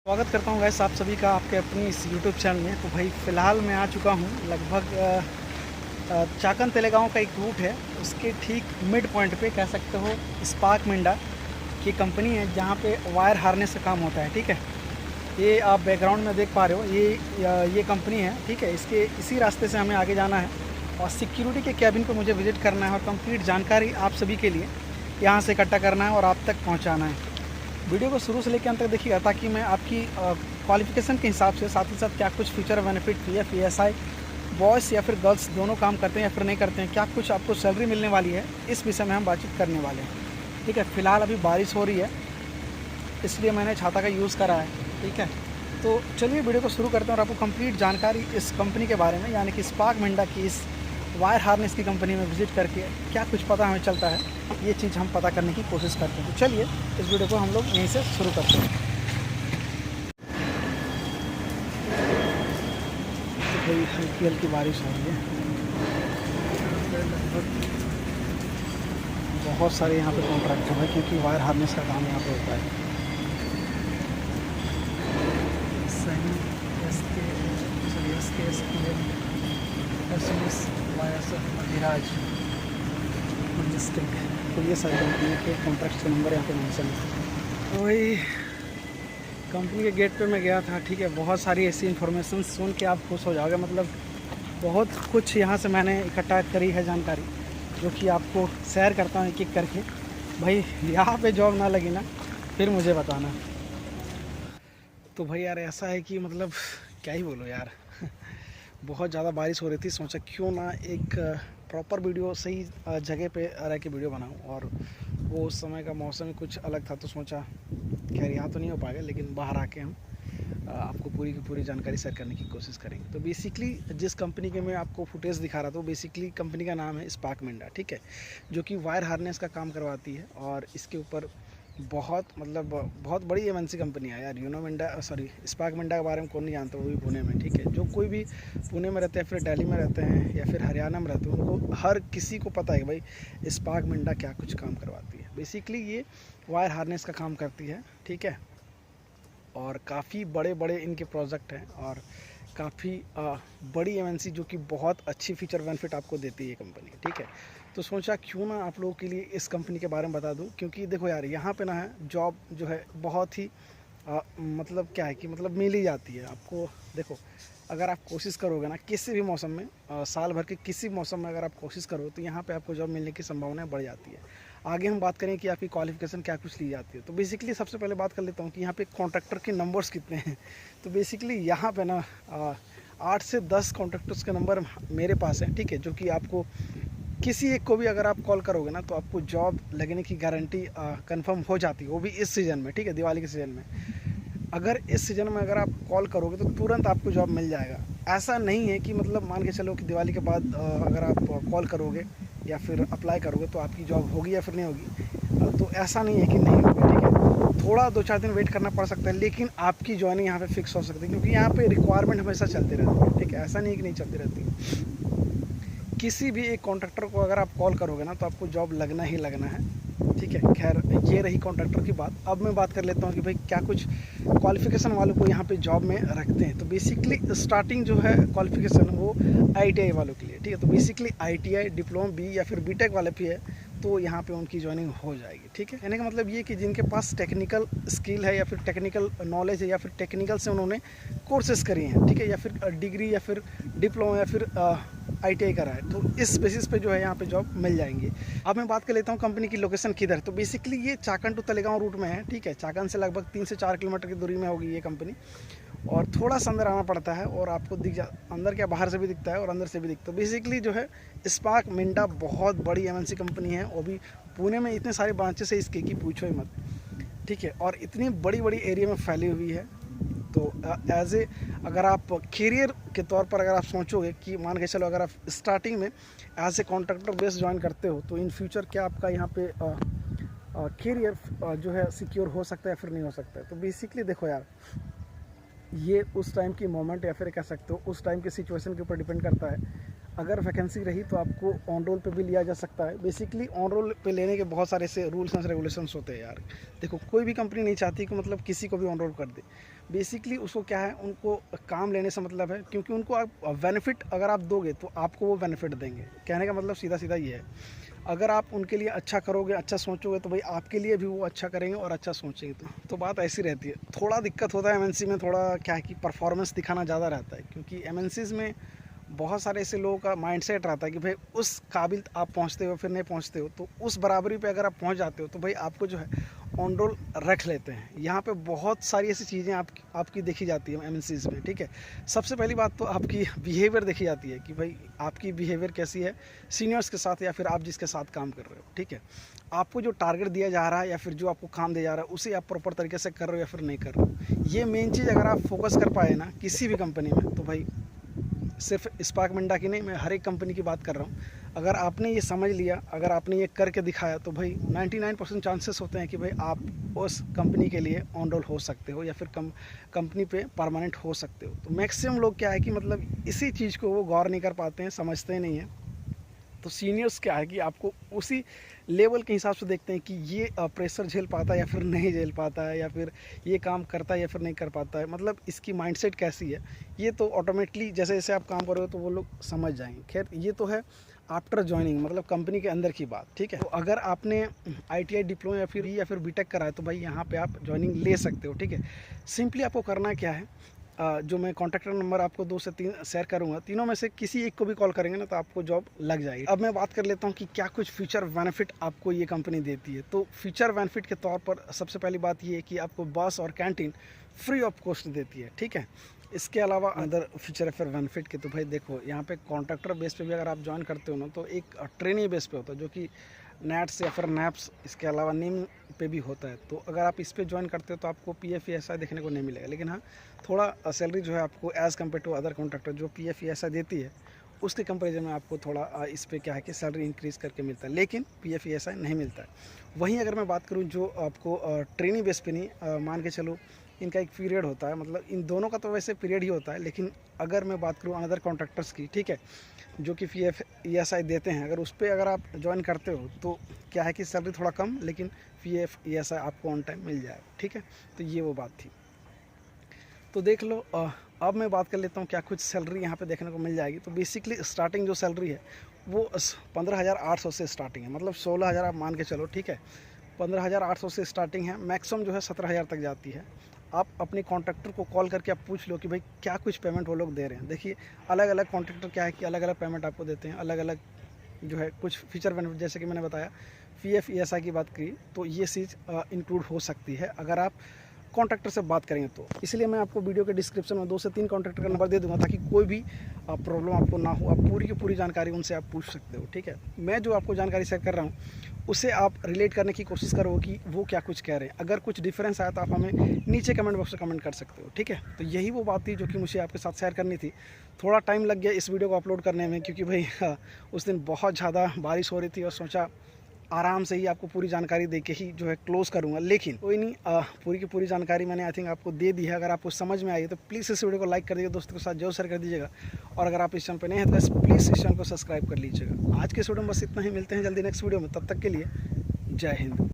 स्वागत करता हूँ गैस आप सभी का आपके अपनी इस यूट्यूब चैनल में। तो भाई फ़िलहाल मैं आ चुका हूँ लगभग चाकन तलेगांव का एक रूट है, उसके ठीक मिड पॉइंट पे कह सकते हो स्पार्क मिंडा की कंपनी है जहाँ पे वायर हार्नेस का काम होता है। ठीक है, ये आप बैकग्राउंड में देख पा रहे हो, ये कंपनी है। ठीक है, इसके इसी रास्ते से हमें आगे जाना है और सिक्योरिटी के कैबिन पर मुझे विज़िट करना है और कंप्लीट जानकारी आप सभी के लिए यहाँ से इकट्ठा करना है और आप तक पहुँचाना है। वीडियो को शुरू से लेकर अंत तक देखिएगा ताकि मैं आपकी क्वालिफ़िकेशन के हिसाब से साथ ही साथ क्या कुछ फ़ीचर बेनिफिट या PSI बॉयज़ या फिर गर्ल्स दोनों काम करते हैं या फिर नहीं करते हैं, क्या कुछ आपको सैलरी मिलने वाली है, इस विषय में हम बातचीत करने वाले हैं। ठीक है, फ़िलहाल अभी बारिश हो रही है इसलिए मैंने छाता का यूज़ करा है। ठीक है, तो चलिए वीडियो को शुरू करते हैं और आपको कंप्लीट जानकारी इस कंपनी के बारे में यानी कि स्पार्क मिंडा की इस वायर हार्नेस की कंपनी में विज़िट करके क्या कुछ पता हमें चलता है, ये चीज़ हम पता करने की कोशिश करते हैं। तो चलिए इस वीडियो को हम लोग यहीं से शुरू करते हैं। तो भाई हल्की हल्की बारिश हो रही है, बहुत सारे यहाँ पे कॉन्ट्रैक्टर हैं क्योंकि वायर हार्नेस का काम यहाँ पे होता है। सही अभिराज डिस्ट्रिक्ट, तो ये सारी कंपनी के कॉन्ट्रैक्ट का नंबर यहाँ पे मेंशन है। तो वही कंपनी के गेट पे मैं गया था। ठीक है, बहुत सारी ऐसी इन्फॉर्मेशन सुन के आप खुश हो जाओगे, मतलब बहुत कुछ यहाँ से मैंने इकट्ठा करी है जानकारी जो कि आपको शेयर करता हूँ एक एक करके। भाई यहाँ पे जॉब ना लगी ना फिर मुझे बताना। तो भाई यार ऐसा है कि मतलब क्या ही बोलो यार बहुत ज़्यादा बारिश हो रही थी, सोचा क्यों ना एक प्रॉपर वीडियो सही जगह पे रह के वीडियो बनाऊं, और वो उस समय का मौसम कुछ अलग था तो सोचा खैर यहाँ तो नहीं हो पाएगा लेकिन बाहर आके हम आपको पूरी की पूरी जानकारी शेयर करने की कोशिश करेंगे। तो बेसिकली जिस कंपनी के मैं आपको फुटेज दिखा रहा था, बेसिकली कंपनी का नाम है स्पार्क मिंडा। ठीक है, जो कि वायर हार्नेस का काम करवाती है और इसके ऊपर बहुत बड़ी MNC कंपनी है यार। स्पार्क मिंडा के बारे में कौन नहीं जानता, वो भी पुणे में। ठीक है, जो कोई भी पुणे में रहते हैं, फिर दिल्ली में रहते हैं या फिर हरियाणा में रहते हैं, उनको हर किसी को पता है कि भाई स्पार्क मिंडा क्या कुछ काम करवाती है। बेसिकली ये वायर हार्नेस का काम करती है। ठीक है, और काफ़ी बड़े बड़े इनके प्रोजेक्ट हैं और काफ़ी बड़ी MNC जो कि बहुत अच्छी फीचर बेनिफिट आपको देती है ये कंपनी। ठीक है, तो सोचा क्यों ना आप लोगों के लिए इस कंपनी के बारे में बता दूं, क्योंकि देखो यार यहाँ पे ना है जॉब जो है बहुत ही मतलब क्या है कि मतलब मिल ही जाती है आपको। देखो अगर आप कोशिश करोगे ना किसी भी मौसम में, साल भर के किसी मौसम में अगर आप कोशिश करो तो यहाँ पे आपको जॉब मिलने की संभावनाएं बढ़ जाती है। आगे हम बात करें कि आपकी क्वालिफिकेशन क्या कुछ ली जाती है। तो बेसिकली सबसे पहले बात कर लेता हूँ कि यहाँ पे कॉन्ट्रैक्टर के नंबर्स कितने हैं। तो बेसिकली यहाँ पे ना 8 से 10 कॉन्ट्रैक्टर्स के नंबर मेरे पास है। ठीक है, जो कि आपको किसी एक को भी अगर आप कॉल करोगे ना तो आपको जॉब लगने की गारंटी कंफर्म हो जाती है, वो भी इस सीज़न में। ठीक है, दिवाली के सीज़न में अगर इस सीज़न में अगर आप कॉल करोगे तो तुरंत आपको जॉब मिल जाएगा। ऐसा नहीं है कि मतलब मान के चलो कि दिवाली के बाद अगर आप कॉल करोगे या फिर अप्लाई करोगे तो आपकी जॉब होगी या फिर नहीं होगी। तो ऐसा नहीं है कि नहीं होगी। ठीक है, थोड़ा 2-4 दिन वेट करना पड़ सकता है लेकिन आपकी ज्वाइनिंग यहाँ पे फिक्स हो सकती है, क्योंकि यहाँ पे रिक्वायरमेंट हमेशा चलती रहती है। ठीक है, ऐसा नहीं है कि नहीं चलती रहती। किसी भी एक कॉन्ट्रैक्टर को अगर आप कॉल करोगे ना तो आपको जॉब लगना ही लगना है। ठीक है, खैर ये रही कॉन्ट्रैक्टर की बात। अब मैं बात कर लेता हूँ कि भाई क्या कुछ क्वालिफ़िकेशन वालों को यहाँ पे जॉब में रखते हैं। तो बेसिकली स्टार्टिंग जो है क्वालिफ़िकेशन वो ITI वालों के लिए। ठीक है, तो बेसिकली ITI डिप्लोमा B या फिर BTech वाले भी है तो यहाँ पे उनकी ज्वाइनिंग हो जाएगी। ठीक है, कहने का मतलब ये कि जिनके पास टेक्निकल स्किल है या फिर टेक्निकल नॉलेज है या फिर टेक्निकल से उन्होंने कोर्सेज करी हैं। ठीक है, या फिर डिग्री या फिर डिप्लोमा या फिर ITI करा है, तो इस बेसिस पे जो है यहाँ पे जॉब मिल जाएंगी। अब मैं बात कर लेता हूँ कंपनी की लोकेशन किधर। तो बेसिकली ये चाकन टू तलेगांव रूट में है। ठीक है, चाकन से लगभग 3 से 4 किलोमीटर की दूरी में होगी ये कंपनी, और थोड़ा सा अंदर आना पड़ता है और आपको अंदर क्या बाहर से भी दिखता है और अंदर से भी दिखता है। बेसिकली जो है स्पार्क मिंडा बहुत बड़ी MNC कंपनी है, वो भी पुणे में इतने सारे ब्रांचेस है इसके कि पूछो ही मत। ठीक है, और इतनी बड़ी बड़ी एरिया में फैली हुई है। तो एज ए अगर आप कैरियर के तौर पर अगर आप सोचोगे कि मान के चलो अगर आप स्टार्टिंग में as a contractor base join करते हो तो इन फ्यूचर क्या आपका यहाँ पे कैरियर जो है सिक्योर हो सकता है या फिर नहीं हो सकता है। तो बेसिकली देखो यार, ये उस टाइम की मोमेंट या फिर कह सकते हो उस टाइम की सिचुएशन के ऊपर डिपेंड करता है। अगर वैकेंसी रही तो आपको ऑन रोल पे भी लिया जा सकता है। बेसिकली ऑन रोल पे लेने के बहुत सारे ऐसे रूल्स एंड रेगुलेशंस होते हैं यार। देखो कोई भी कंपनी नहीं चाहती कि मतलब किसी को भी ऑन रोल कर दे। बेसिकली उसको क्या है, उनको काम लेने से मतलब है, क्योंकि उनको आप बेनिफिट अगर आप दोगे तो आपको वो बेनिफिट देंगे। कहने का मतलब सीधा सीधा ये है, अगर आप उनके लिए अच्छा करोगे, अच्छा सोचोगे, तो भाई आपके लिए भी वो अच्छा करेंगे और अच्छा सोचेंगे। तो बात ऐसी रहती है। थोड़ा दिक्कत होता है एमएनसी में, थोड़ा क्या है कि परफॉर्मेंस दिखाना ज़्यादा रहता है, क्योंकि एमएनसीज़ में बहुत सारे ऐसे लोगों का माइंडसेट रहता है कि भाई उस काबिल आप पहुंचते हो, फिर नहीं पहुंचते हो, तो उस बराबरी पे अगर आप पहुंच जाते हो तो भाई आपको जो है ऑन रोल रख लेते हैं। यहाँ पे बहुत सारी ऐसी चीज़ें आपकी देखी जाती है एमएनसीज़ में, ठीक है। सबसे पहली बात तो आपकी बिहेवियर देखी जाती है कि भाई आपकी बिहेवियर कैसी है सीनियर्स के साथ या फिर आप जिसके साथ काम कर रहे हो, ठीक है। आपको जो टारगेट दिया जा रहा है या फिर जो आपको काम दिया जा रहा है उसे आप प्रॉपर तरीके से कर रहे हो या फिर नहीं कर रहे हो। ये मेन चीज़ अगर आप फोकस कर पाए ना किसी भी कंपनी में, तो भाई सिर्फ स्पार्क मिंडा की नहीं, मैं हर एक कंपनी की बात कर रहा हूँ। अगर आपने ये समझ लिया, अगर आपने ये करके दिखाया, तो भाई 99% चांसेस होते हैं कि भाई आप उस कंपनी के लिए ऑन रोल हो सकते हो या फिर कंपनी पे परमानेंट हो सकते हो। तो मैक्सिमम लोग क्या है कि मतलब इसी चीज़ को वो गौर नहीं कर पाते हैं, समझते नहीं हैं। तो सीनियर्स क्या है कि आपको उसी लेवल के हिसाब से देखते हैं कि ये प्रेशर झेल पाता है या फिर नहीं झेल पाता है, या फिर ये काम करता है या फिर नहीं कर पाता है, मतलब इसकी माइंडसेट कैसी है। ये तो ऑटोमेटिकली जैसे जैसे आप काम कर रहे हो तो वो लोग समझ जाएंगे। खैर ये तो है आफ्टर ज्वाइनिंग, मतलब कंपनी के अंदर की बात, ठीक है। तो अगर आपने ITI डिप्लोमा या फिर बीटेक करा है तो भाई यहाँ पे आप ज्वाइनिंग ले सकते हो, ठीक है। सिंपली आपको करना क्या है, जो मैं कॉन्टैक्टर नंबर आपको 2 से 3 शेयर करूंगा, तीनों में से किसी एक को भी कॉल करेंगे ना तो आपको जॉब लग जाएगी। अब मैं बात कर लेता हूं कि क्या कुछ फीचर बेनिफिट आपको ये कंपनी देती है। तो फीचर बेनिफिट के तौर पर सबसे पहली बात ये है कि आपको बस और कैंटीन फ्री ऑफ कॉस्ट देती है, ठीक है। इसके अलावा अदर फीचर है फिर बेनिफिट के, तो भाई देखो यहाँ पे कॉन्ट्रैक्टर बेस पे भी अगर आप ज्वाइन करते हो ना तो एक ट्रेनी बेस पे होता है, जो कि नेट्स या फिर नैप्स इसके अलावा नीम पे भी होता है। तो अगर आप इस पे ज्वाइन करते हो तो आपको PF ESI देखने को नहीं मिलेगा, लेकिन हाँ थोड़ा सैलरी जो है आपको as compared to other contractor जो PF ESI देती है उसके कंपेरिजन में आपको थोड़ा इस पे क्या है कि सैलरी इंक्रीज़ करके मिलता है, लेकिन PF ESI नहीं मिलता है। वहीं अगर मैं बात करूँ जो आपको ट्रेनिंग बेस पे नहीं, मान के चलो इनका एक पीरियड होता है, मतलब इन दोनों का तो वैसे पीरियड ही होता है, लेकिन अगर मैं बात करूँ अनदर कॉन्ट्रैक्टर्स की, ठीक है, जो कि PF ESI देते हैं, अगर आप ज्वाइन करते हो तो क्या है कि सैलरी थोड़ा कम, लेकिन PF ESI आपको ऑन टाइम मिल जाए, ठीक है। तो ये वो बात थी। तो देख लो, अब मैं बात कर लेता हूँ क्या कुछ सैलरी यहाँ पे देखने को मिल जाएगी। तो बेसिकली स्टार्टिंग जो सैलरी है वो 15,800 से स्टार्टिंग है, मतलब 16,000 आप मान के चलो, ठीक है। 15,800 से स्टार्टिंग है, मैक्सिमम जो है 17,000 तक जाती है। आप अपने कॉन्ट्रैक्टर को कॉल करके आप पूछ लो कि भाई क्या कुछ पेमेंट वो लोग दे रहे हैं। देखिए अलग अलग कॉन्ट्रैक्टर क्या है कि अलग अलग पेमेंट आपको देते हैं, अलग अलग जो है कुछ फीचर बेनिफिट, जैसे कि मैंने बताया PF ESI की बात की, तो ये चीज़ इंक्लूड हो सकती है अगर आप कॉन्ट्रैक्टर से बात करेंगे तो। इसलिए मैं आपको वीडियो के डिस्क्रिप्शन में 2 से 3 कॉन्ट्रैक्टर का नंबर दे दूंगा ताकि कोई भी प्रॉब्लम आपको ना हो, आप पूरी की पूरी जानकारी उनसे आप पूछ सकते हो, ठीक है। मैं जो आपको जानकारी शेयर कर रहा हूँ उसे आप रिलेट करने की कोशिश करो कि वो क्या कुछ कह रहे हैं। अगर कुछ डिफरेंस आया तो आप हमें नीचे कमेंट बॉक्स में कमेंट कर सकते हो, ठीक है। तो यही वो बात थी जो कि मुझे आपके साथ शेयर करनी थी। थोड़ा टाइम लग गया इस वीडियो को अपलोड करने में, क्योंकि भाई उस दिन बहुत ज़्यादा बारिश हो रही थी और सोचा आराम से ही आपको पूरी जानकारी दे के ही जो है क्लोज़ करूँगा, लेकिन कोई नहीं, पूरी की पूरी जानकारी मैंने आई थिंक आपको दे दी है। अगर आपको समझ में आई है तो प्लीज़ इस वीडियो को लाइक कर दीजिएगा, दोस्तों के साथ जरूर शेयर कर दीजिएगा, और अगर आप इस चैनल पर नहीं हैं तो प्लीज़ इस चैनल को सब्सक्राइब कर लीजिएगा। आज के वीडियो में बस इतना ही, मिलते हैं जल्दी नेक्स्ट वीडियो में, तब तक के लिए जय हिंद।